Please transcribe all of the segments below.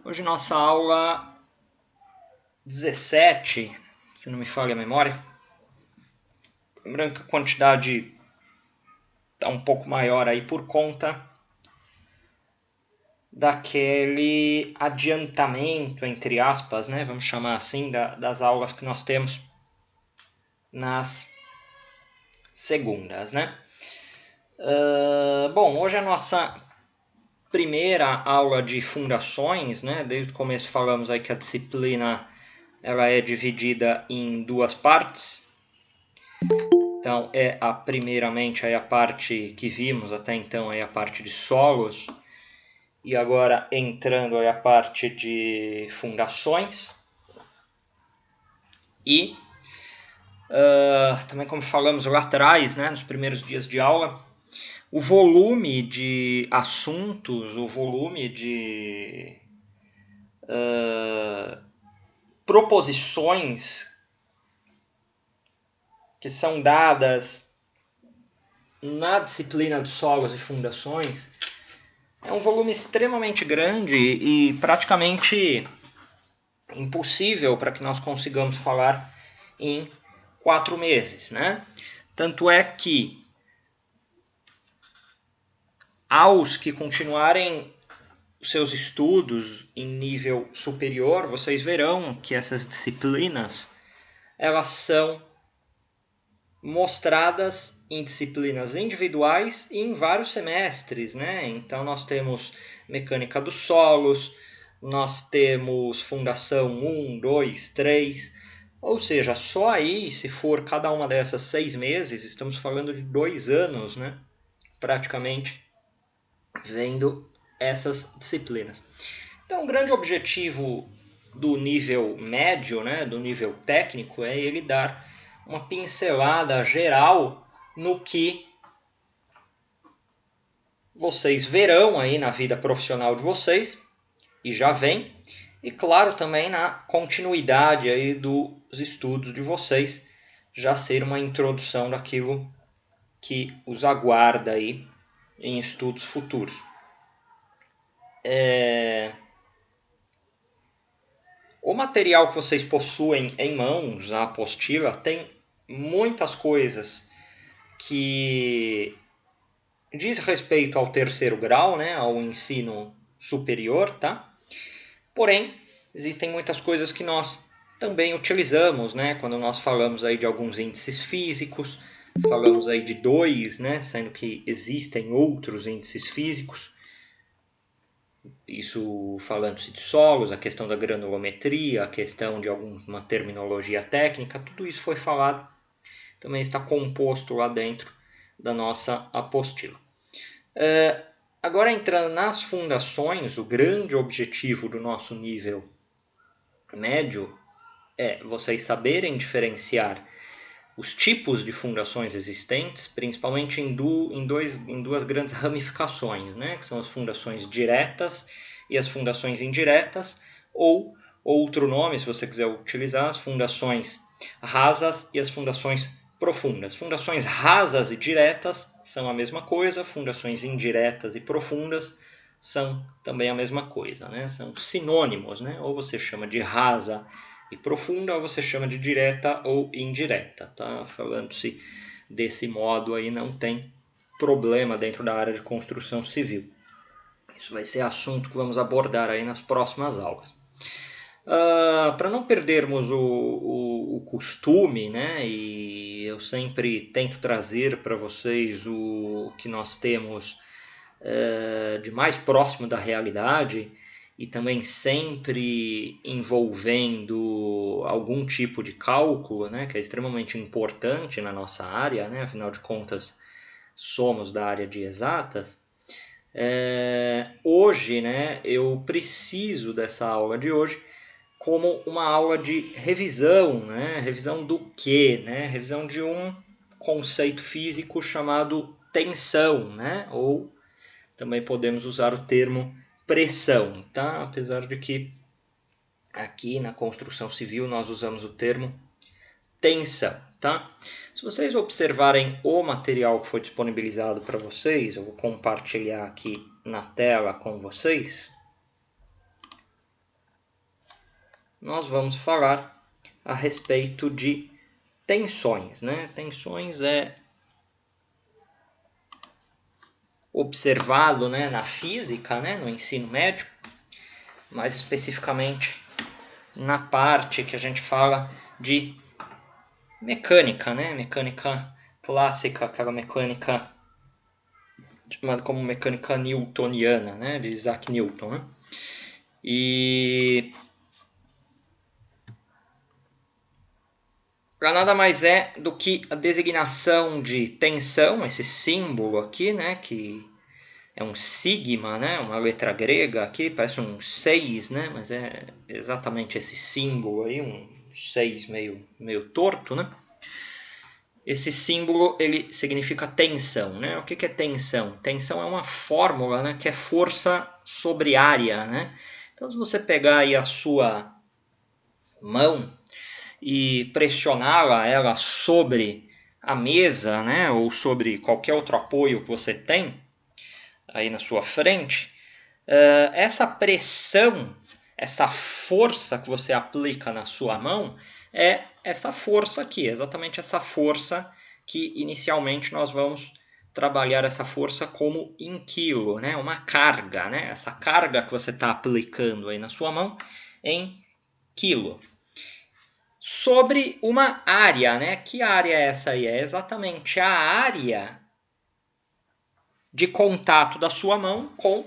Hoje nossa aula 17, se não me falha a memória. Lembrando que a quantidade está um pouco maior aí por conta daquele adiantamento, entre aspas, né? Vamos chamar assim, das aulas que nós temos nas segundas, né? Bom, hoje é a nossa primeira aula de fundações, né? Desde o começo falamos aí que a disciplina ela é dividida em duas partes. Então, primeiramente a parte que vimos até então, a parte de solos, e agora entrando a parte de fundações. E também, como falamos lá atrás, né, nos primeiros dias de aula, o volume de assuntos, o volume de proposições que são dadas na disciplina de solos e fundações é um volume extremamente grande e praticamente impossível para que nós consigamos falar em 4 meses, né? Tanto é que aos que continuarem seus estudos em nível superior, vocês verão que essas disciplinas elas são mostradas em disciplinas individuais e em vários semestres, né? Então nós temos mecânica dos solos, nós temos fundação 1, 2, 3, ou seja, só aí, se for cada uma dessas 6 meses, estamos falando de 2 anos, né? Praticamente, vendo essas disciplinas. Então, o grande objetivo do nível médio, né, do nível técnico, é ele dar uma pincelada geral no que vocês verão aí na vida profissional de vocês, e já vem, e claro também na continuidade aí dos estudos de vocês, já ser uma introdução daquilo que os aguarda aí em estudos futuros. O material que vocês possuem em mãos, a apostila, tem muitas coisas que diz respeito ao terceiro grau, né, ao ensino superior, tá? Porém, existem muitas coisas que nós também utilizamos, né, quando nós falamos aí de alguns índices físicos, falamos aí de 2, né, sendo que existem outros índices físicos. Isso falando-se de solos, a questão da granulometria, a questão de alguma terminologia técnica, tudo isso foi falado, também está composto lá dentro da nossa apostila. Agora, entrando nas fundações, o grande objetivo do nosso nível médio é vocês saberem diferenciar os tipos de fundações existentes, principalmente em duas grandes ramificações, né? Que são as fundações diretas e as fundações indiretas, ou outro nome, se você quiser utilizar, as fundações rasas e as fundações profundas. Fundações rasas e diretas são a mesma coisa, fundações indiretas e profundas são também a mesma coisa, né? São sinônimos, né? Ou você chama de rasa e profunda, ou você chama de direta ou indireta, tá? Falando-se desse modo aí, não tem problema dentro da área de construção civil. Isso vai ser assunto que vamos abordar aí nas próximas aulas. Para não perdermos o costume, né, e eu sempre tento trazer para vocês o que nós temos de mais próximo da realidade, e também sempre envolvendo algum tipo de cálculo, né, que é extremamente importante na nossa área, né, afinal de contas somos da área de exatas. Hoje, né, eu preciso dessa aula de hoje como uma aula de revisão, né, revisão do quê? Né, revisão de um conceito físico chamado tensão, né, ou também podemos usar o termo pressão, tá? Apesar de que aqui na construção civil nós usamos o termo tensão, tá? Se vocês observarem o material que foi disponibilizado para vocês, eu vou compartilhar aqui na tela com vocês. nós vamos falar a respeito de tensões, né? Tensões é observado, né, na física, né, no ensino médio, mais especificamente na parte que a gente fala de mecânica, né? Mecânica clássica, aquela mecânica chamada como mecânica newtoniana, né? De Isaac Newton, né? E para nada mais é do que a designação de tensão, esse símbolo aqui, né? Que é um sigma, né? Uma letra grega aqui, parece um 6, né? Mas é exatamente esse símbolo aí, um 6 meio torto, né? Esse símbolo ele significa tensão, né? O que é tensão? Tensão é uma fórmula, né, que é força sobre área, né? Então, se você pegar aí a sua mão e pressioná-la ela sobre a mesa, né, ou sobre qualquer outro apoio que você tem aí na sua frente, essa pressão, essa força que você aplica na sua mão é essa força aqui, exatamente essa força que inicialmente nós vamos trabalhar essa força como em quilo, né? Uma carga, né? Essa carga que você está aplicando aí na sua mão em quilo. Sobre uma área, né? Que área é essa aí? É exatamente a área de contato da sua mão com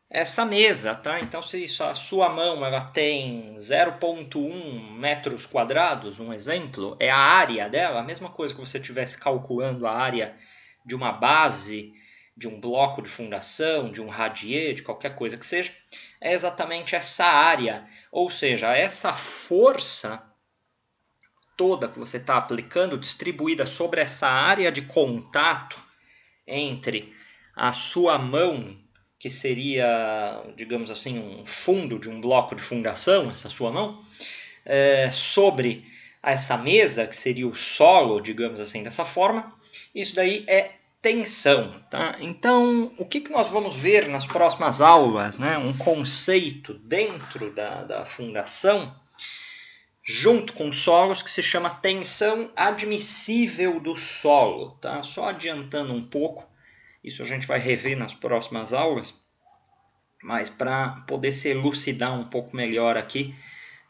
essa mesa, tá? Então, se a sua mão ela tem 0,1 metros quadrados, um exemplo, é a área dela, a mesma coisa que você estivesse calculando a área de uma base, de um bloco de fundação, de um radier, de qualquer coisa que seja, é exatamente essa área. Ou seja, essa força toda que você está aplicando, distribuída sobre essa área de contato entre a sua mão, que seria, digamos assim, um fundo de um bloco de fundação, essa sua mão, sobre essa mesa, que seria o solo, digamos assim, dessa forma, isso daí é tensão. Tá? Então, o que nós vamos ver nas próximas aulas? Né? Um conceito dentro da fundação, junto com solos, que se chama tensão admissível do solo. Tá? Só adiantando um pouco, isso a gente vai rever nas próximas aulas, mas para poder se elucidar um pouco melhor aqui,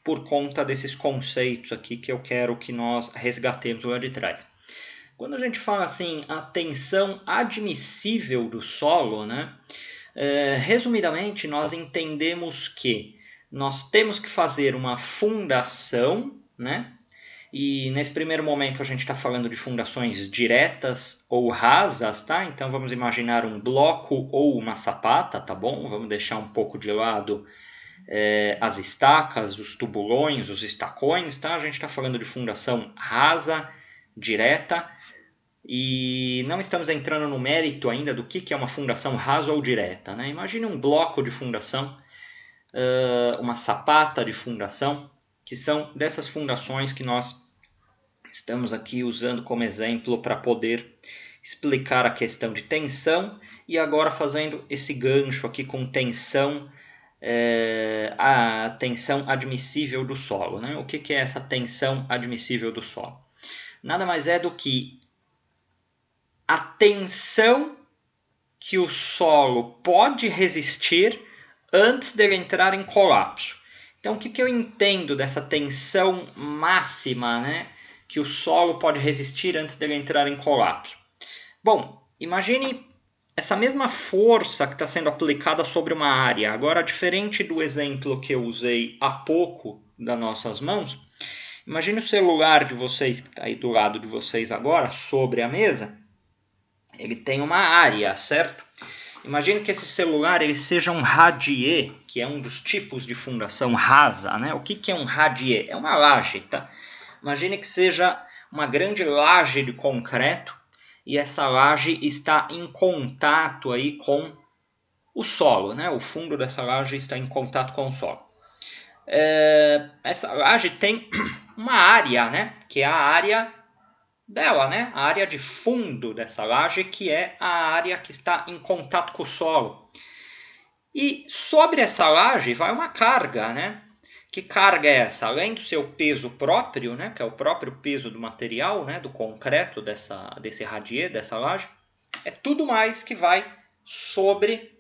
por conta desses conceitos aqui que eu quero que nós resgatemos lá de trás. Quando a gente fala assim, a tensão admissível do solo, né? Resumidamente, nós entendemos que nós temos que fazer uma fundação, né? E nesse primeiro momento a gente está falando de fundações diretas ou rasas, tá? Então vamos imaginar um bloco ou uma sapata, tá bom? Vamos deixar um pouco de lado as estacas, os tubulões, os estacões, tá? A gente está falando de fundação rasa, direta, e não estamos entrando no mérito ainda do que é uma fundação rasa ou direta, né? Imagine um bloco de fundação, uma sapata de fundação, que são dessas fundações que nós estamos aqui usando como exemplo para poder explicar a questão de tensão, e agora fazendo esse gancho aqui com tensão, a tensão admissível do solo. Né? O que é essa tensão admissível do solo? Nada mais é do que a tensão que o solo pode resistir antes dele entrar em colapso. Então, o que eu entendo dessa tensão máxima, né, que o solo pode resistir antes dele entrar em colapso? Bom, imagine essa mesma força que está sendo aplicada sobre uma área. Agora, diferente do exemplo que eu usei há pouco das nossas mãos, imagine o celular de vocês, que está aí do lado de vocês agora, sobre a mesa. Ele tem uma área, certo? Imagine que esse celular ele seja um radier, que é um dos tipos de fundação rasa. Né? O que é um radier? É uma laje. Tá? Imagine que seja uma grande laje de concreto e essa laje está em contato aí com o solo. Né? O fundo dessa laje está em contato com o solo. Essa laje tem uma área, né? Que é a área dela, né? A área de fundo dessa laje, que é a área que está em contato com o solo. E sobre essa laje vai uma carga, né? Que carga é essa? Além do seu peso próprio, né, que é o próprio peso do material, né, do concreto desse radier, dessa laje, é tudo mais que vai sobre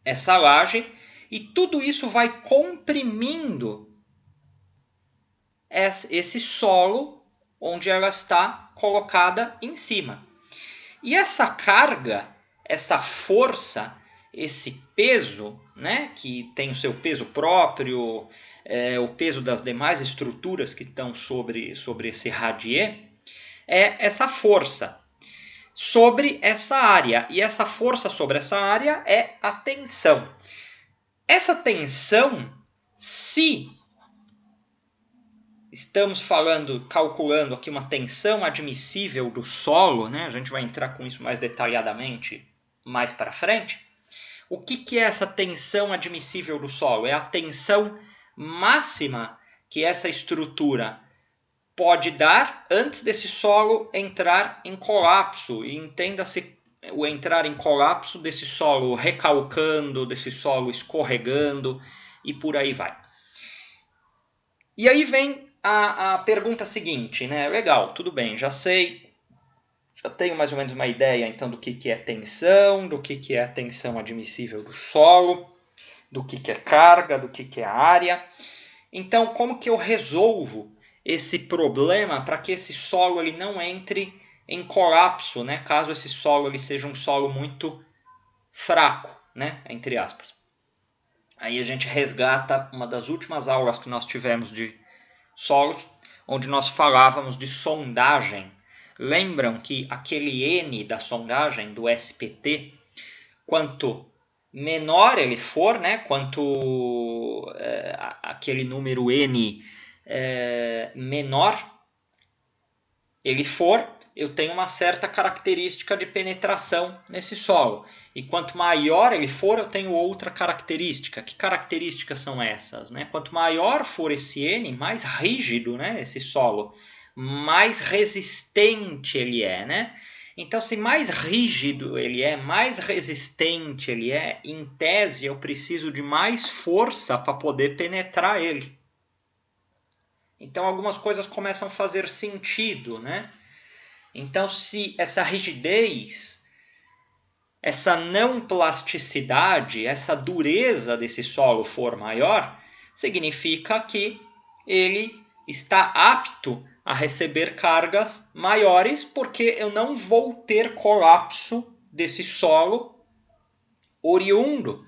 essa laje e tudo isso vai comprimindo esse solo onde ela está colocada em cima. E essa carga, essa força, esse peso, né, que tem o seu peso próprio, o peso das demais estruturas que estão sobre esse radier, é essa força sobre essa área. E essa força sobre essa área é a tensão. Essa tensão, se estamos calculando aqui uma tensão admissível do solo, né? A gente vai entrar com isso mais detalhadamente mais para frente. O que é essa tensão admissível do solo? É a tensão máxima que essa estrutura pode dar antes desse solo entrar em colapso. E entenda-se o entrar em colapso desse solo recalcando, desse solo escorregando e por aí vai. E aí vem a pergunta seguinte, né? Legal, tudo bem, já sei, já tenho mais ou menos uma ideia então do que é tensão, do que é a tensão admissível do solo, do que é carga, do que é área. Então, como que eu resolvo esse problema para que esse solo ele não entre em colapso, né? Caso esse solo ele seja um solo muito fraco, né? Entre aspas. Aí a gente resgata uma das últimas aulas que nós tivemos de solos, onde nós falávamos de sondagem. Lembram que aquele N da sondagem, do SPT, quanto menor ele for, né, quanto aquele número N menor ele for, eu tenho uma certa característica de penetração nesse solo. E quanto maior ele for, eu tenho outra característica. Que características são essas? Né? Quanto maior for esse N, mais rígido, né, esse solo, mais resistente ele é. Né? Então, se mais rígido ele é, mais resistente ele é, em tese eu preciso de mais força para poder penetrar ele. Então, algumas coisas começam a fazer sentido, né? Então, se essa rigidez, essa não plasticidade, essa dureza desse solo for maior, significa que ele está apto a receber cargas maiores, porque eu não vou ter colapso desse solo oriundo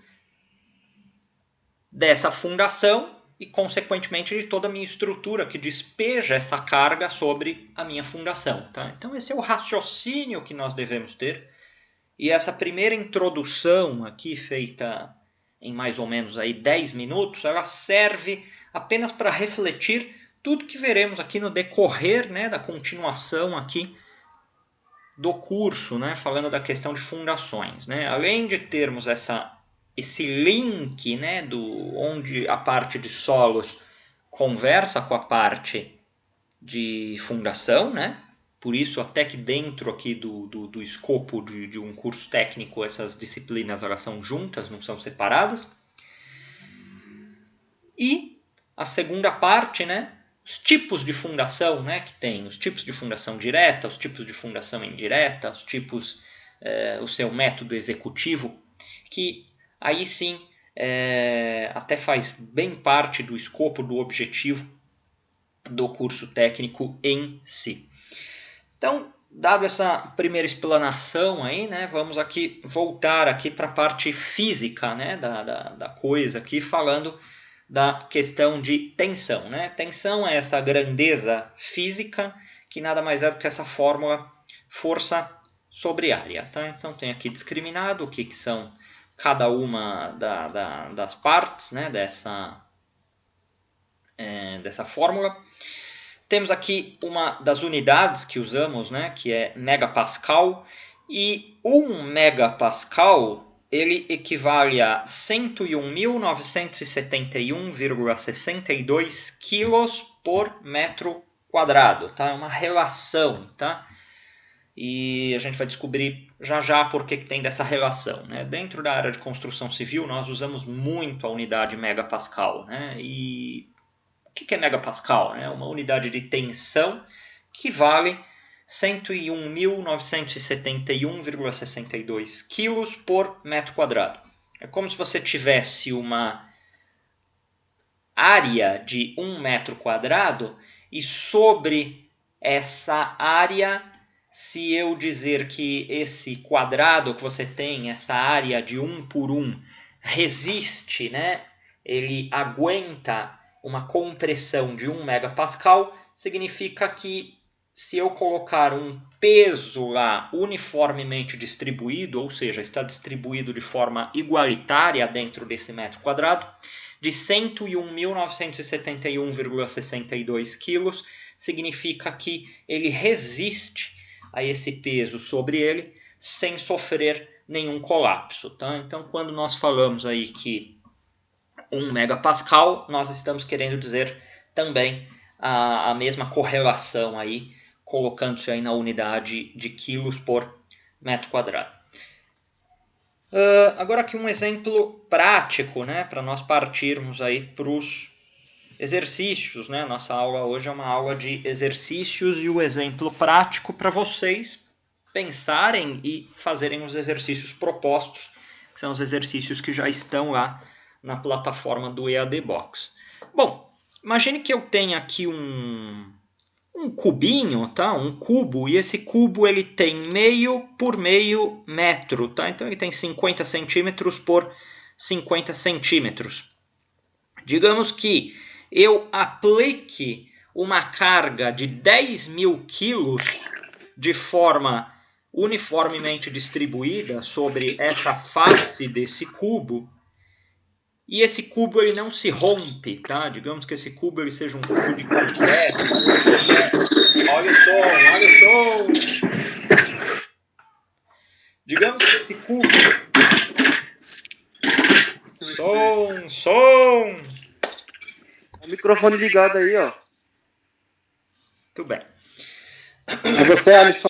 dessa fundação e, consequentemente, de toda a minha estrutura que despeja essa carga sobre a minha fundação. Tá? Então, esse é o raciocínio que nós devemos ter. E essa primeira introdução aqui, feita em mais ou menos aí 10 minutos, ela serve apenas para refletir tudo que veremos aqui no decorrer, né, da continuação aqui do curso, né, falando da questão de fundações. Né? Além de termos esse link, né, onde a parte de solos conversa com a parte de fundação, né? Por isso, até que dentro aqui do escopo de um curso técnico, essas disciplinas elas são juntas, não são separadas. E a segunda parte, né, os tipos de fundação, né, que tem os tipos de fundação direta, os tipos de fundação indireta, os tipos, o seu método executivo, que aí sim até faz bem parte do escopo, do objetivo do curso técnico em si. Então, dado essa primeira explanação aí, né, vamos aqui voltar aqui para a parte física, né, da coisa aqui, falando da questão de tensão. Né? Tensão é essa grandeza física que nada mais é do que essa fórmula força sobre área. Tá? Então tem aqui discriminado o que são cada uma das partes, né, dessa fórmula. Temos aqui uma das unidades que usamos, né, que é megapascal, e 1 megapascal ele equivale a 101.971,62 quilos por metro quadrado. Tá? É uma relação. Tá? e a gente vai descobrir já já por que tem dessa relação, né? Dentro da área de construção civil, nós usamos muito a unidade megapascal, né? E o que é megapascal? É uma unidade de tensão que vale 101.971,62 kg por metro quadrado. É como se você tivesse uma área de 1 metro quadrado e sobre essa área, se eu dizer que esse quadrado que você tem, essa área de 1 por 1, resiste, né? Ele aguenta uma compressão de 1 megapascal, significa que se eu colocar um peso lá uniformemente distribuído, ou seja, está distribuído de forma igualitária dentro desse metro quadrado, de 101.971,62 kg, significa que ele resiste a esse peso sobre ele sem sofrer nenhum colapso. Tá? Então, quando nós falamos aí que 1 megapascal, nós estamos querendo dizer também a mesma correlação aí, colocando-se aí na unidade de quilos por metro quadrado. Agora aqui um exemplo prático, né, para nós partirmos aí para os exercícios, né? Nossa aula hoje é uma aula de exercícios e o exemplo prático para vocês pensarem e fazerem os exercícios propostos, que são os exercícios que já estão lá na plataforma do EAD Box. Bom, imagine que eu tenha aqui um cubinho, tá? Um cubo, e esse cubo ele tem meio por meio metro, tá? Então ele tem 50 centímetros por 50 centímetros. Digamos que eu aplique uma carga de 10.000 quilos de forma uniformemente distribuída sobre essa face desse cubo, e esse cubo ele não se rompe, tá? Digamos que esse cubo ele seja um cubo de concreto. Olha o som. Digamos que esse cubo... Som! O microfone ligado aí, ó. Muito bem. É você, Alisson.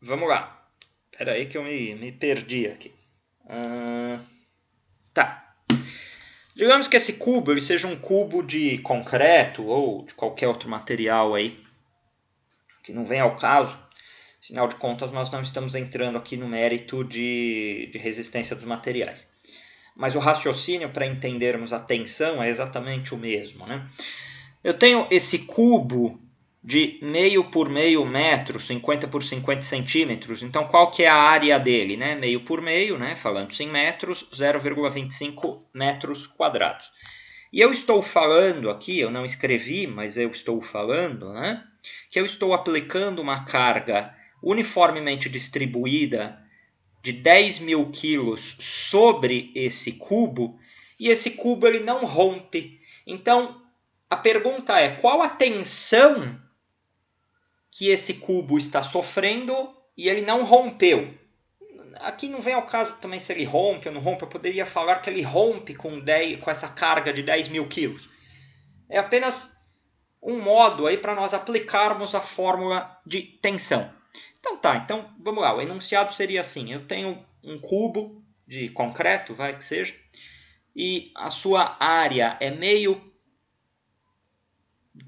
Vamos lá. Espera aí que eu me perdi aqui. Tá. Digamos que esse cubo ele seja um cubo de concreto ou de qualquer outro material aí, que não vem ao caso. Afinal de contas, nós não estamos entrando aqui no mérito de resistência dos materiais. Mas o raciocínio para entendermos a tensão é exatamente o mesmo, né? Eu tenho esse cubo de meio por meio metro, 50 por 50 centímetros. Então, qual que é a área dele? Né? Meio por meio, né? Falando-se em metros, 0,25 metros quadrados. E eu estou falando aqui, eu não escrevi, mas eu estou falando, né? Que eu estou aplicando uma carga uniformemente distribuída de 10.000 quilos sobre esse cubo, e esse cubo ele não rompe. Então, a pergunta é, qual a tensão que esse cubo está sofrendo e ele não rompeu? Aqui não vem ao caso também se ele rompe ou não rompe, eu poderia falar que ele rompe com essa carga de 10.000 quilos. É apenas um modo aí para nós aplicarmos a fórmula de tensão. Então vamos lá, o enunciado seria assim, eu tenho um cubo de concreto, vai que seja, e a sua área é meio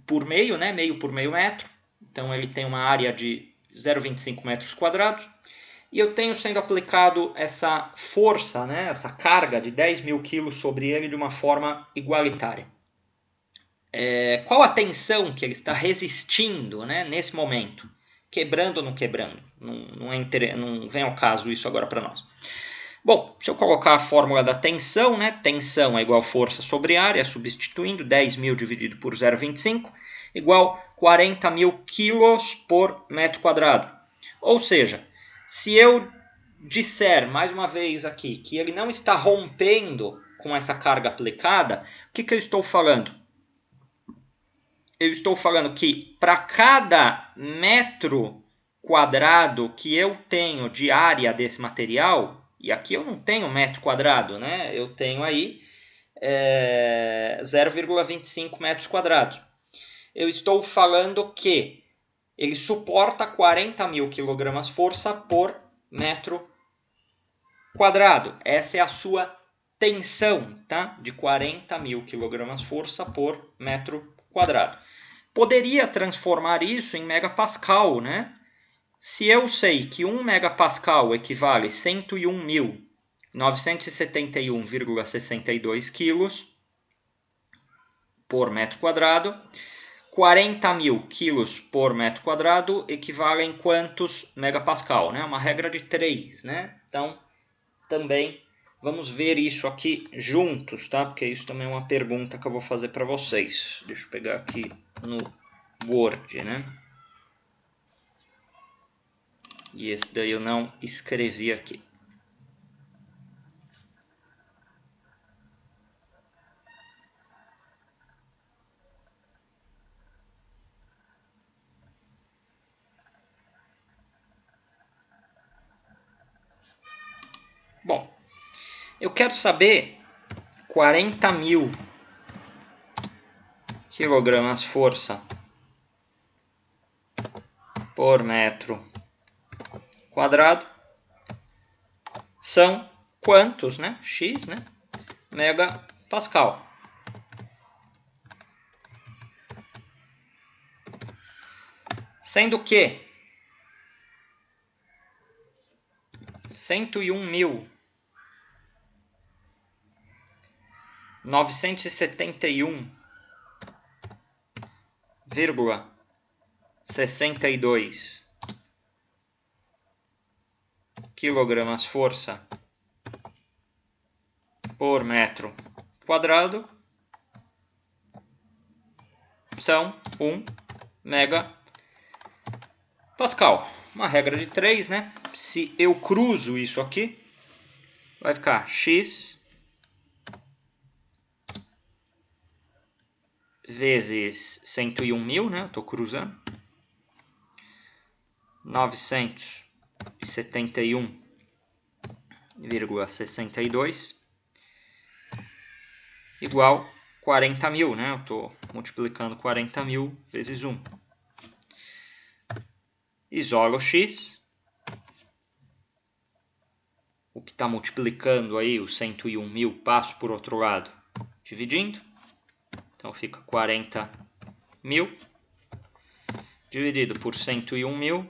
por meio, né? Meio por meio metro, então ele tem uma área de 0,25 metros quadrados, e eu tenho sendo aplicado essa força, né? Essa carga de 10.000 quilos sobre ele de uma forma igualitária. Qual a tensão que ele está resistindo, né, nesse momento? Quebrando ou não quebrando? Não vem ao caso isso agora para nós. Bom, se eu colocar a fórmula da tensão, né, tensão é igual força sobre área, substituindo 10.000 dividido por 0,25, igual 40.000 quilos por metro quadrado. Ou seja, se eu disser, mais uma vez aqui, que ele não está rompendo com essa carga aplicada, o que eu estou falando? Eu estou falando que para cada metro quadrado que eu tenho de área desse material, e aqui eu não tenho metro quadrado, né? Eu tenho aí 0,25 metros quadrados. Eu estou falando que ele suporta 40.000 kg-força por metro quadrado. Essa é a sua tensão, tá? De 40.000 kg-força por metro quadrado. Poderia transformar isso em megapascal, né? Se eu sei que 1 megapascal equivale a 101.971,62 kg por metro quadrado, 40.000 kg por metro quadrado equivalem quantos megapascal, né? Uma regra de 3, né? Então, também vamos ver isso aqui juntos, tá? Porque isso também é uma pergunta que eu vou fazer para vocês. Deixa eu pegar aqui no Word, né? E esse daí eu não escrevi aqui. Bom, eu quero saber 40.000 kg-força por metro quadrado são quantos, né? X, né? Megapascal. Sendo que 101.971,62 kg-força por metro quadrado são 1 megapascal. Uma regra de 3, né? Se eu cruzo isso aqui, vai ficar X vezes 101.000, né? Eu estou cruzando. 971,62 igual 40.000, né? Eu estou multiplicando 40.000 vezes 1. Isolo X. O que está multiplicando aí, os 101.000, passo por outro lado, dividindo. Então fica 40.000 dividido por 101.000,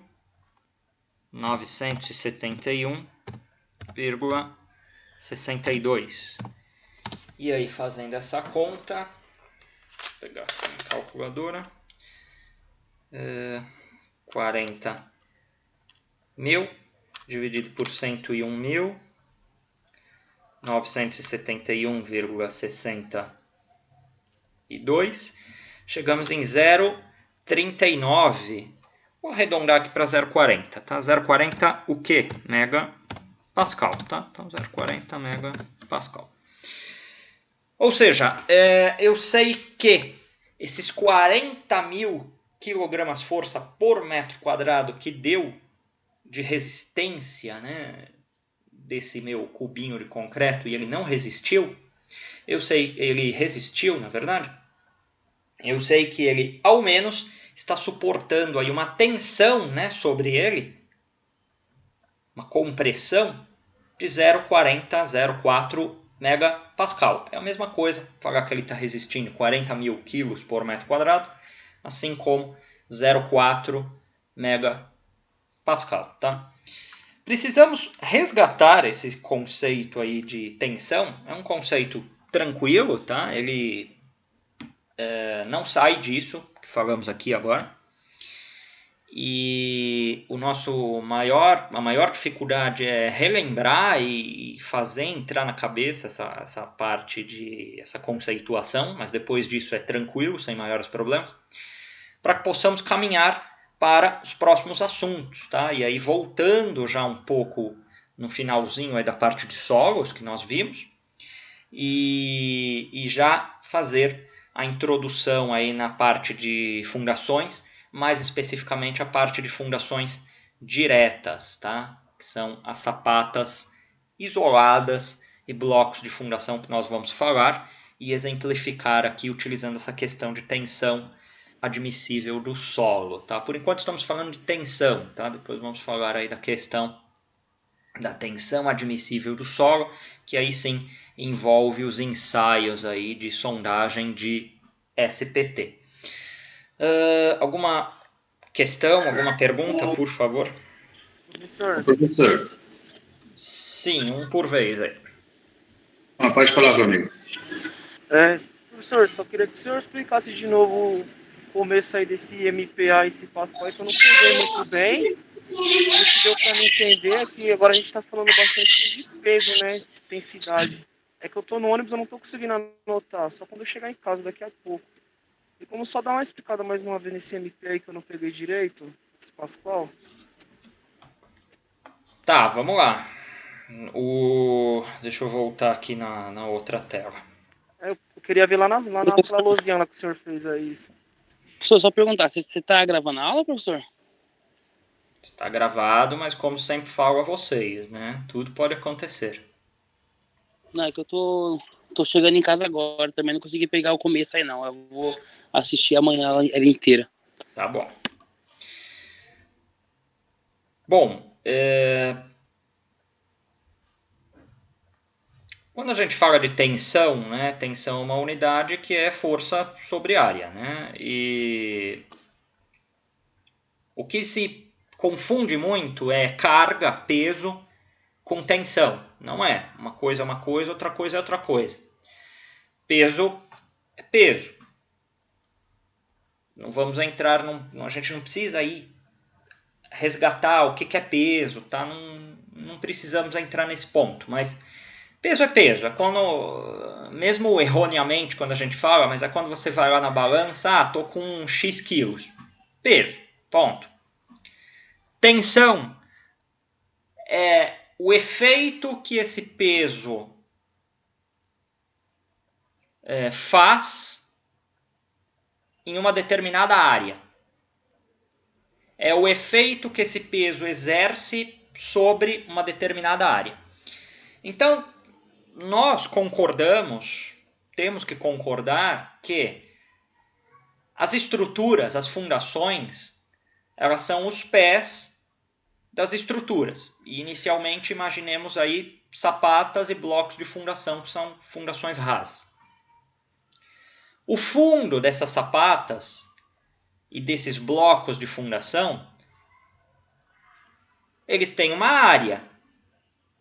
971,62. E aí, fazendo essa conta, vou pegar a calculadora, 40.000 dividido por 101.000, 971,62, chegamos em 0,39. Vou arredondar aqui para 0,40, tá? 0,40 o quê? Megapascal, tá? Então 0,40 megapascal. Ou seja, eu sei que esses 40.000 kg-força por metro quadrado que deu de resistência, né, desse meu cubinho de concreto, e ele não resistiu, eu sei, ele resistiu, na verdade, eu sei que ele, ao menos, está suportando aí uma tensão, né, sobre ele, uma compressão de 0,40, 0,4 megapascal. É a mesma coisa, falar que ele está resistindo 40.000 quilos por metro quadrado, assim como 0,4 megapascal, tá? Precisamos resgatar esse conceito aí de tensão. É um conceito tranquilo, tá? Ele não sai disso que falamos aqui agora. E a maior dificuldade é relembrar e fazer entrar na cabeça essa parte essa conceituação, mas depois disso é tranquilo, sem maiores problemas, para que possamos caminhar para os próximos assuntos, tá? E aí, voltando já um pouco no finalzinho aí da parte de solos que nós vimos, e já fazer a introdução aí na parte de fundações, mais especificamente a parte de fundações diretas, tá? Que são as sapatas isoladas e blocos de fundação que nós vamos falar e exemplificar aqui utilizando essa questão de tensão admissível do solo, tá? Por enquanto estamos falando de tensão, tá? Depois vamos falar aí da questão da tensão admissível do solo, que aí sim envolve os ensaios aí de sondagem de SPT. Alguma questão, alguma pergunta, por favor? Professor. Sim, um por vez aí. Pode falar comigo. Professor, só queria que o senhor explicasse de novo o começo aí desse MPA e esse Pascal aí, que eu não peguei muito bem. O que deu pra me entender é que agora a gente tá falando bastante de peso, né? De intensidade. É que eu tô no ônibus, eu não tô conseguindo anotar, só quando eu chegar em casa daqui a pouco. E como só dar uma explicada mais uma vez nesse MPA aí que eu não peguei direito, esse Pascal? Tá, vamos lá. Deixa eu voltar aqui na outra tela. Eu queria ver lá naquela lousinha lá que o senhor fez aí, isso. Professor, só perguntar, você tá gravando a aula, professor? Está gravado, mas como sempre falo a vocês, né? Tudo pode acontecer. Não, é que eu tô chegando em casa agora, também não consegui pegar o começo aí não. Eu vou assistir amanhã ela inteira. Tá bom. Bom, quando a gente fala de tensão, né? Tensão é uma unidade que é força sobre área, né? E o que se confunde muito é carga, peso com tensão. Não é. Uma coisa, outra coisa é outra coisa. Peso é peso. Não vamos entrar a gente não precisa ir resgatar o que é peso, tá? Não precisamos entrar nesse ponto, mas peso é peso. É quando, mesmo erroneamente quando a gente fala, mas é quando você vai lá na balança, tô com X quilos. Peso, ponto. Tensão é o efeito que esse peso faz em uma determinada área. É o efeito que esse peso exerce sobre uma determinada área. Então, nós concordamos, temos que concordar que as estruturas, as fundações, elas são os pés das estruturas. E inicialmente imaginemos aí sapatas e blocos de fundação, que são fundações rasas. O fundo dessas sapatas e desses blocos de fundação, eles têm uma área.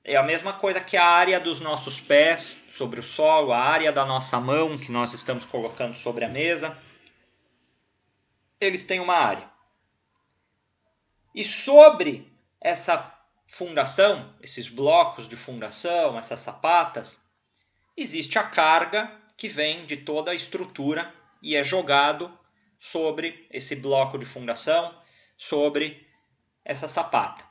É a mesma coisa que a área dos nossos pés sobre o solo, a área da nossa mão que nós estamos colocando sobre a mesa. Eles têm uma área. E sobre essa fundação, esses blocos de fundação, essas sapatas, existe a carga que vem de toda a estrutura e é jogado sobre esse bloco de fundação, sobre essa sapata.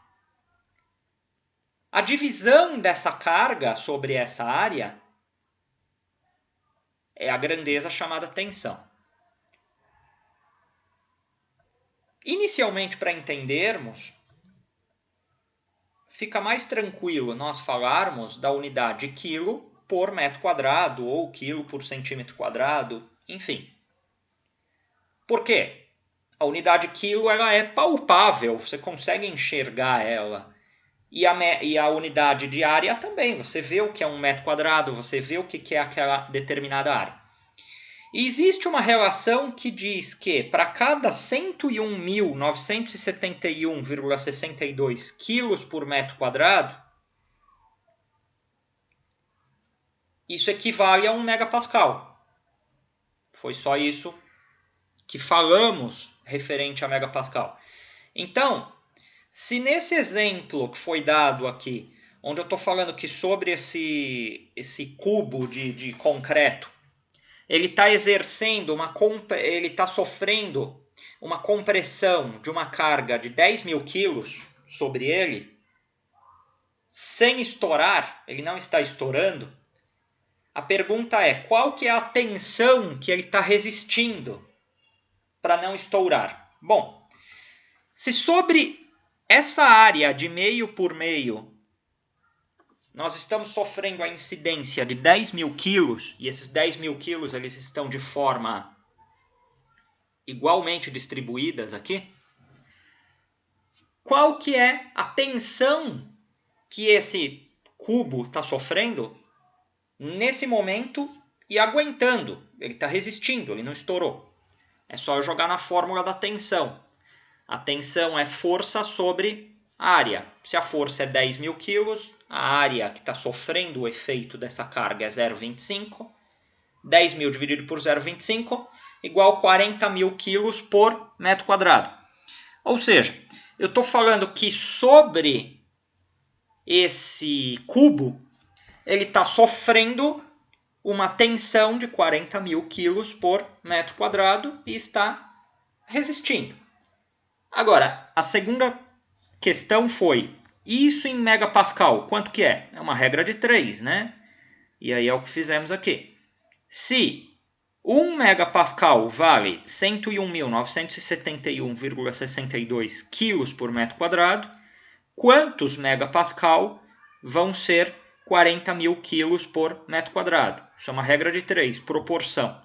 A divisão dessa carga sobre essa área é a grandeza chamada tensão. Inicialmente, para entendermos, fica mais tranquilo nós falarmos da unidade quilo por metro quadrado ou quilo por centímetro quadrado, enfim. Por quê? A unidade quilo ela é palpável, você consegue enxergar ela. E a unidade de área também, você vê o que é um metro quadrado, você vê o que é aquela determinada área. E existe uma relação que diz que para cada 101.971,62 quilos por metro quadrado, isso equivale a 1 megapascal. Foi só isso que falamos referente a megapascal. Então, se nesse exemplo que foi dado aqui, onde eu estou falando que sobre esse cubo de concreto, ele está exercendo ele está sofrendo uma compressão de uma carga de 10 mil quilos sobre ele, sem estourar, ele não está estourando. A pergunta é, qual que é a tensão que ele está resistindo para não estourar? Bom, se sobre essa área de meio por meio nós estamos sofrendo a incidência de 10 mil quilos, e esses 10 mil quilos eles estão de forma igualmente distribuídas aqui, qual que é a tensão que esse cubo está sofrendo nesse momento e aguentando. Ele está resistindo, ele não estourou. É só eu jogar na fórmula da tensão. A tensão é força sobre área. Se a força é 10.000 quilos, a área que está sofrendo o efeito dessa carga é 0,25. 10.000 dividido por 0,25 igual 40.000 quilos por metro quadrado. Ou seja, eu estou falando que sobre esse cubo, ele está sofrendo uma tensão de 40.000 quilos por metro quadrado e está resistindo. Agora, a segunda questão foi, isso em megapascal, quanto que é? É uma regra de 3, né? E aí é o que fizemos aqui. Se 1 megapascal vale 101.971,62 quilos por metro quadrado, quantos megapascal vão ser 40.000 quilos por metro quadrado? Isso é uma regra de 3, proporção.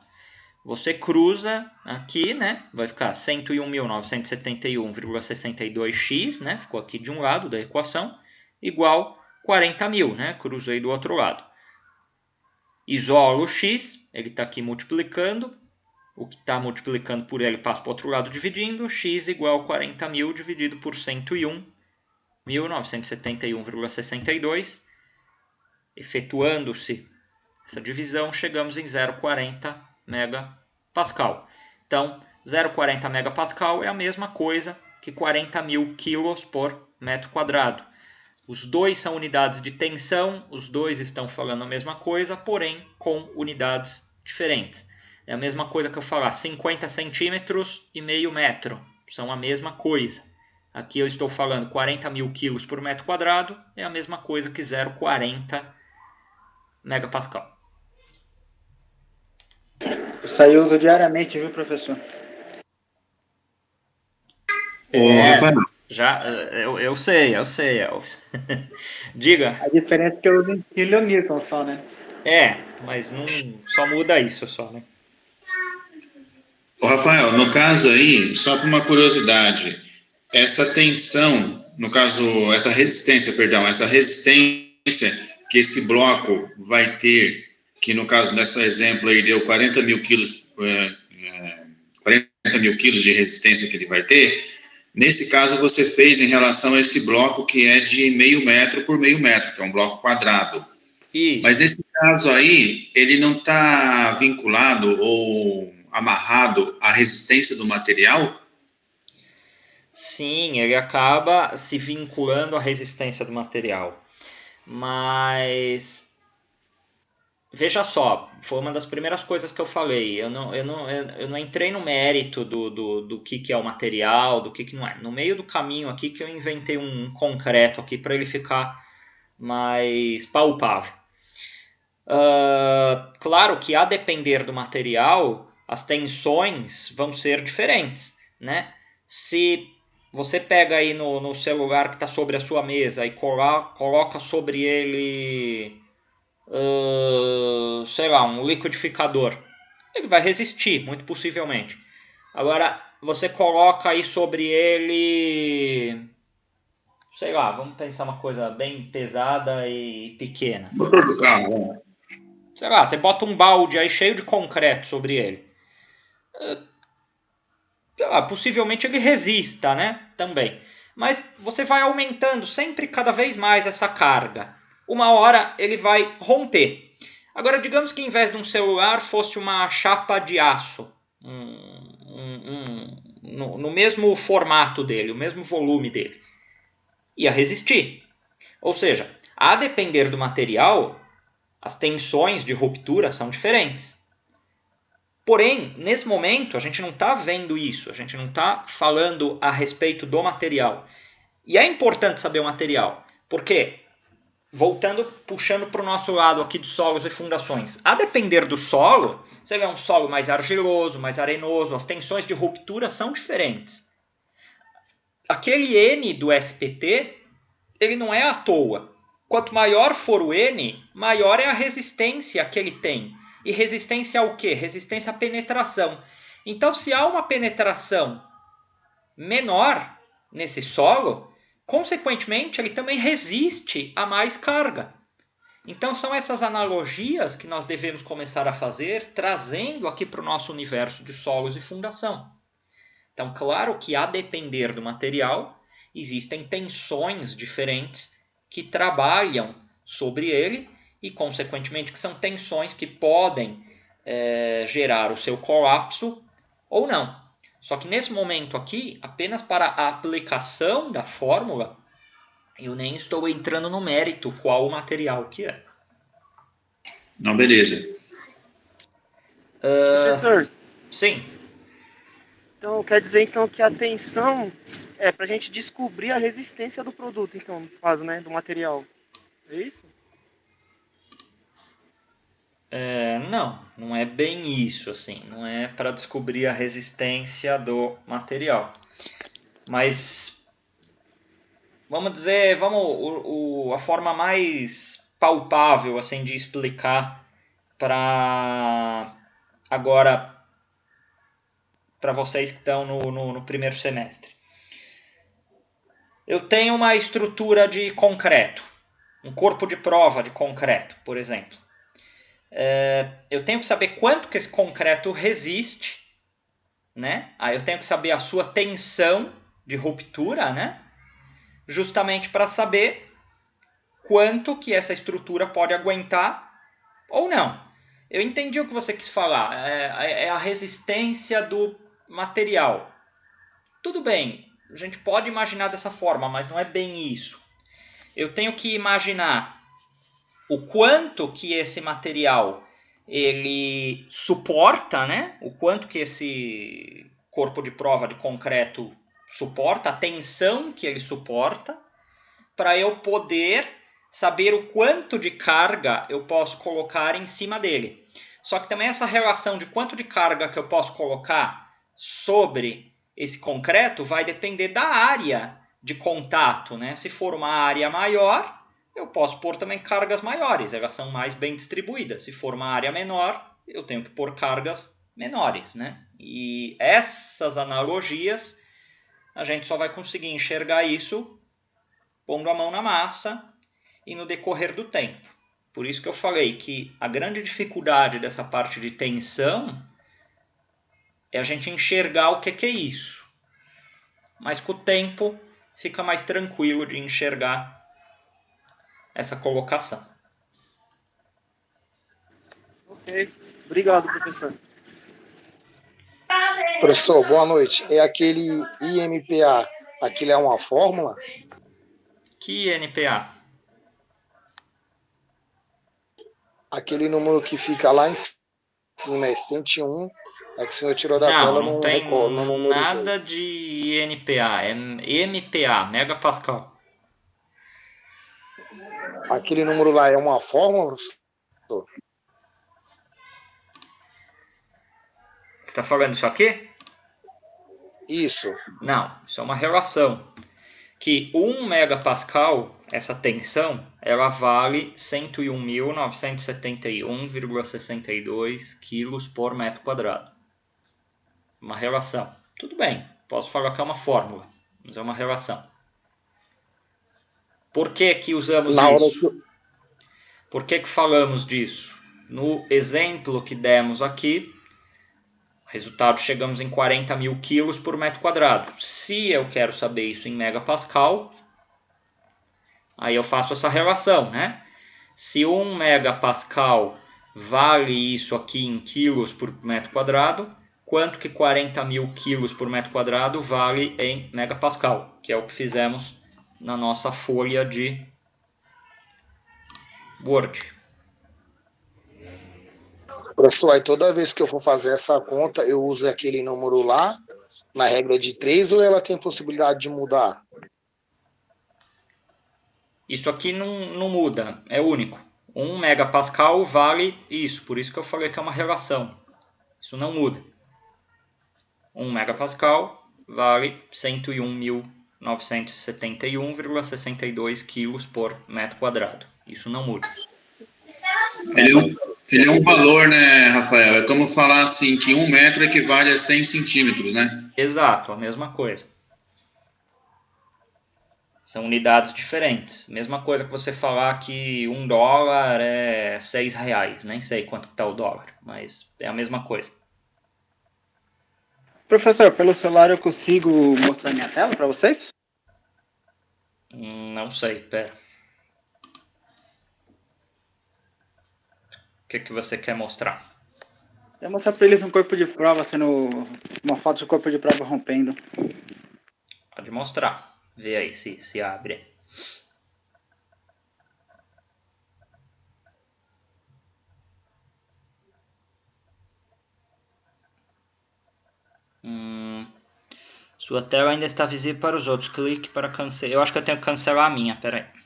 Você cruza aqui, né? Vai ficar 101.971,62x, né? Ficou aqui de um lado da equação, igual 40.000, né? Cruzei do outro lado. Isolo x, ele está aqui multiplicando. O que está multiplicando por ele passa para o outro lado dividindo. X igual 40.000 dividido por 101.971,62. Efetuando-se essa divisão, chegamos em 0,40 megapascal. Então, 0,40 megapascal é a mesma coisa que 40.000 quilos por metro quadrado. Os dois são unidades de tensão, os dois estão falando a mesma coisa, porém com unidades diferentes. É a mesma coisa que eu falar 50 centímetros e meio metro, são a mesma coisa. Aqui eu estou falando 40.000 quilos por metro quadrado, é a mesma coisa que 0,40 megapascal. Isso aí eu uso diariamente, viu, professor? Rafael, Já, eu sei, Elvis. Diga. A diferença é que eu uso em kilonewton só, né? Mas não só muda isso só, né? Rafael, no caso aí, só por uma curiosidade, essa tensão, no caso, essa resistência que esse bloco vai ter, que no caso desse exemplo aí deu 40.000 quilos, 40.000 quilos de resistência que ele vai ter, nesse caso você fez em relação a esse bloco que é de meio metro por meio metro, que é um bloco quadrado. Isso. Mas nesse caso aí, ele não está vinculado ou amarrado à resistência do material? Sim, ele acaba se vinculando à resistência do material. Mas veja só, foi uma das primeiras coisas que eu falei. Eu não entrei no mérito do que é o material, do que não é. No meio do caminho aqui que eu inventei um concreto aqui para ele ficar mais palpável. Claro que a depender do material, as tensões vão ser diferentes, né? Se você pega aí no celular que está sobre a sua mesa e coloca sobre ele, sei lá, um liquidificador, ele vai resistir, muito possivelmente. Agora, você coloca aí sobre ele, sei lá, vamos pensar uma coisa bem pesada e pequena. Motor do carro. Sei lá, você bota um balde aí cheio de concreto sobre ele. Possivelmente ele resista, né? Também. Mas você vai aumentando sempre cada vez mais essa carga. Uma hora ele vai romper. Agora, digamos que em vez de um celular fosse uma chapa de aço. No mesmo formato dele, o mesmo volume dele. Ia resistir. Ou seja, a depender do material, as tensões de ruptura são diferentes. Porém, nesse momento, a gente não está vendo isso. A gente não está falando a respeito do material. E é importante saber o material. Porque, puxando para o nosso lado aqui de solos e fundações. A depender do solo, você vê um solo mais argiloso, mais arenoso, as tensões de ruptura são diferentes. Aquele N do SPT, ele não é à toa. Quanto maior for o N, maior é a resistência que ele tem. E resistência ao quê? Resistência à penetração. Então, se há uma penetração menor nesse solo, consequentemente, ele também resiste a mais carga. Então, são essas analogias que nós devemos começar a fazer, trazendo aqui para o nosso universo de solos e fundação. Então, claro que, a depender do material, existem tensões diferentes que trabalham sobre ele e, consequentemente, que são tensões que podem gerar o seu colapso ou não. Só que nesse momento aqui, apenas para a aplicação da fórmula, eu nem estou entrando no mérito qual o material que é. Não, beleza. Professor, Sim. então quer dizer então que a tensão é para a gente descobrir a resistência do produto, então, no caso, né, do material. É isso? Não é bem isso, assim. Não é para descobrir a resistência do material. Mas vamos dizer, a forma mais palpável assim de explicar para agora para vocês que estão no primeiro semestre. Eu tenho uma estrutura de concreto, um corpo de prova de concreto, por exemplo. Eu tenho que saber quanto que esse concreto resiste, né? Aí eu tenho que saber a sua tensão de ruptura, né? Justamente para saber quanto que essa estrutura pode aguentar ou não. Eu entendi o que você quis falar. É a resistência do material. Tudo bem, a gente pode imaginar dessa forma, mas não é bem isso. Eu tenho que imaginar o quanto que esse material ele suporta, né? O quanto que esse corpo de prova de concreto suporta, a tensão que ele suporta, para eu poder saber o quanto de carga eu posso colocar em cima dele. Só que também essa relação de quanto de carga que eu posso colocar sobre esse concreto vai depender da área de contato, né? Se for uma área maior, eu posso pôr também cargas maiores, elas são mais bem distribuídas. Se for uma área menor, eu tenho que pôr cargas menores, né? E essas analogias, a gente só vai conseguir enxergar isso pondo a mão na massa e no decorrer do tempo. Por isso que eu falei que a grande dificuldade dessa parte de tensão é a gente enxergar o que é isso. Mas com o tempo fica mais tranquilo de enxergar essa colocação. Ok. Obrigado, professor. Professor, boa noite. É aquele IMPA, aquilo é uma fórmula? Que NPA? Aquele número que fica lá em cima é 101, é que o senhor tirou da tela, Não não tem recordo, não memorizei. nada de NPA, é MPA, megapascal. Aquele número lá é uma fórmula, professor? Você está falando isso aqui? Isso. Não, isso é uma relação. Que 1 megapascal, essa tensão, ela vale 101.971,62 quilos por metro quadrado. Uma relação. Tudo bem, posso falar que é uma fórmula, mas é uma relação. Por que que usamos isso? Por que que falamos disso? No exemplo que demos aqui, resultado, chegamos em 40 mil quilos por metro quadrado. Se eu quero saber isso em megapascal, aí eu faço essa relação, né? Se 1 megapascal vale isso aqui em quilos por metro quadrado, quanto que 40 mil quilos por metro quadrado vale em megapascal? Que é o que fizemos na nossa folha de Word. Professor, aí toda vez que eu for fazer essa conta, eu uso aquele número lá, na regra de 3, ou ela tem possibilidade de mudar? Isso aqui não muda, é único. 1 megapascal vale isso, por isso que eu falei que é uma relação. Isso não muda. 1 megapascal vale 101.971,62 quilos por metro quadrado. Isso não muda. Ele é um valor, né, Rafael? É como falar assim, que 1 metro equivale a 100 centímetros, né? Exato, a mesma coisa. São unidades diferentes. Mesma coisa que você falar que $1 é R$6. Nem sei quanto está o dólar, mas é a mesma coisa. Professor, pelo celular eu consigo mostrar minha tela para vocês? Não sei, pera. O que você quer mostrar? Eu vou mostrar para eles um corpo de prova sendo uma foto de corpo de prova rompendo. Pode mostrar. Vê aí se abre. Sua tela ainda está visível para os outros. Clique para cancelar. Eu acho que eu tenho que cancelar a minha. Pera aí.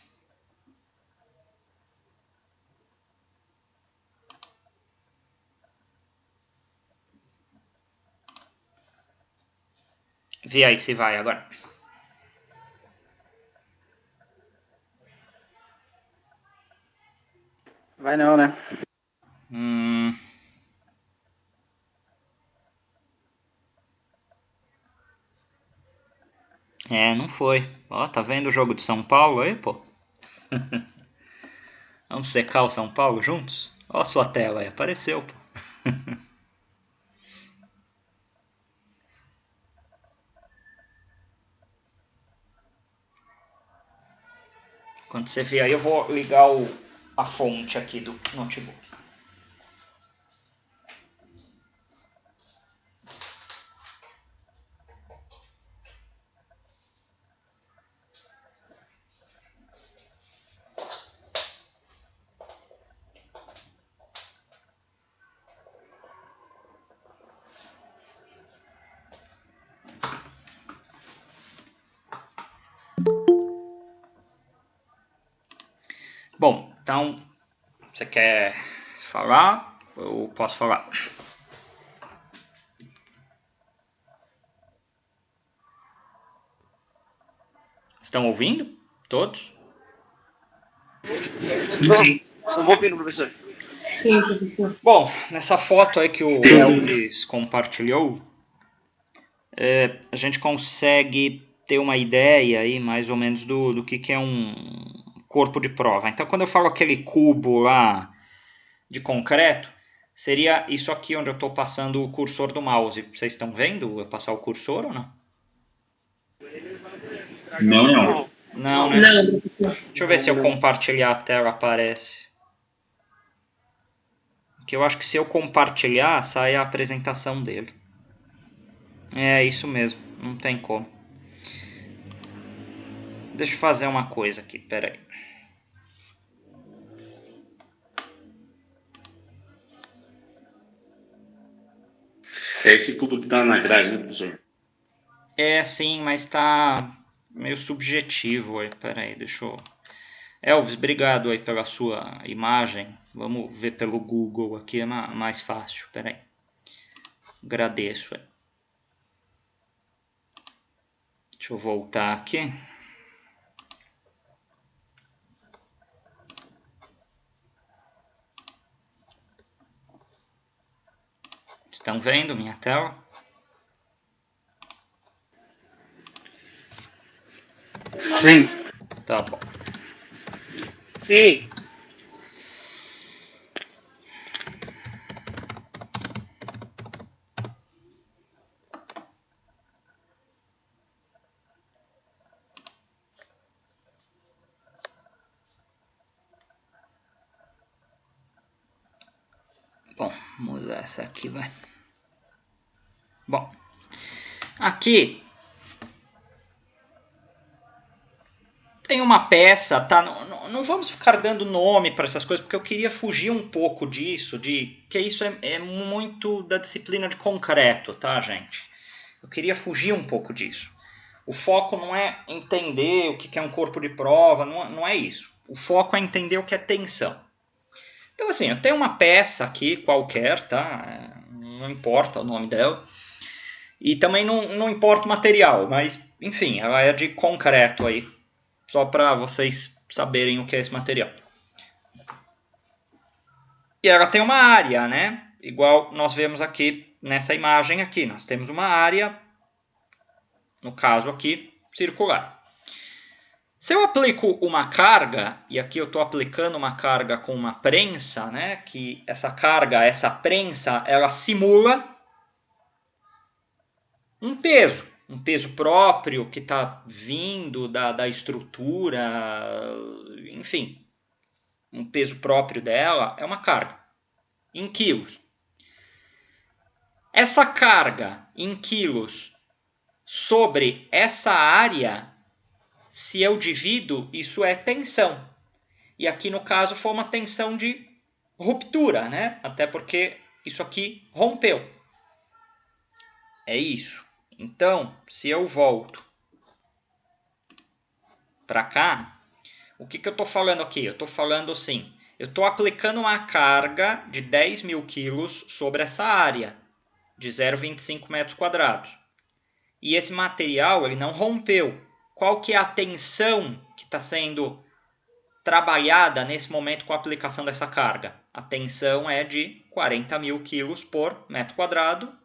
Vê aí se vai agora. Vai não, né? Não foi. Ó, tá vendo o jogo de São Paulo aí, pô? Vamos secar o São Paulo juntos? Ó a sua tela aí, apareceu, pô. Quando você vier aí, eu vou ligar a fonte aqui do notebook. Bom, então, você quer falar? Eu posso falar. Estão ouvindo? Todos? Sim. Estamos ouvindo, professor. Sim, professor. Bom, nessa foto aí que o Elvis compartilhou, a gente consegue ter uma ideia aí mais ou menos do que é um corpo de prova. Então, quando eu falo aquele cubo lá de concreto, seria isso aqui onde eu estou passando o cursor do mouse. Vocês estão vendo eu passar o cursor ou não? Não. Não, né? Não, professor. Deixa eu ver se eu compartilhar a tela aparece. Que eu acho que se eu compartilhar, sai a apresentação dele. É isso mesmo, não tem como. Deixa eu fazer uma coisa aqui, peraí. É esse cubo que tá na grade, né, professor? É sim, mas tá meio subjetivo aí, peraí, deixa eu... Elvis, obrigado aí pela sua imagem. Vamos ver pelo Google aqui, é mais fácil, peraí. Agradeço aí. Deixa eu voltar aqui. Estão vendo minha tela? Sim. Tá bom. Sim. Bom, vamos usar essa aqui, vai. Bom, aqui tem uma peça, tá? Não vamos ficar dando nome para essas coisas, porque eu queria fugir um pouco disso, que isso é muito da disciplina de concreto, tá, gente? Eu queria fugir um pouco disso. O foco não é entender o que é um corpo de prova, não é isso. O foco é entender o que é tensão. Então, assim, eu tenho uma peça aqui qualquer, tá? Não importa o nome dela. E também não importa o material, mas, enfim, ela é de concreto aí. Só para vocês saberem o que é esse material. E ela tem uma área, né? Igual nós vemos aqui nessa imagem aqui. Nós temos uma área, no caso aqui, circular. Se eu aplico uma carga, e aqui eu estou aplicando uma carga com uma prensa, né? Que essa carga, essa prensa, ela simula um peso próprio que está vindo da estrutura, enfim, um peso próprio dela é uma carga em quilos. Essa carga em quilos sobre essa área, se eu divido, isso é tensão. E aqui no caso foi uma tensão de ruptura, né? Até porque isso aqui rompeu. É isso. Então, se eu volto para cá, o que eu estou falando aqui? Eu estou falando assim, eu estou aplicando uma carga de 10 mil quilos sobre essa área de 0,25 metros quadrados. E esse material ele não rompeu. Qual que é a tensão que está sendo trabalhada nesse momento com a aplicação dessa carga? A tensão é de 40 mil quilos por metro quadrado,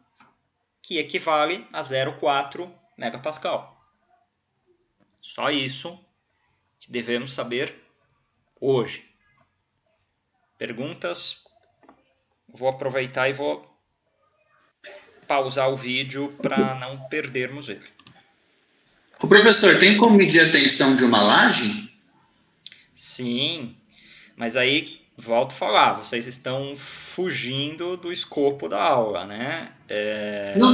que equivale a 0,4 megapascal. Só isso que devemos saber hoje. Perguntas? Vou aproveitar e vou pausar o vídeo para não perdermos ele. O professor, tem como medir a tensão de uma laje? Sim, mas aí volto a falar, vocês estão fugindo do escopo da aula, né? Não,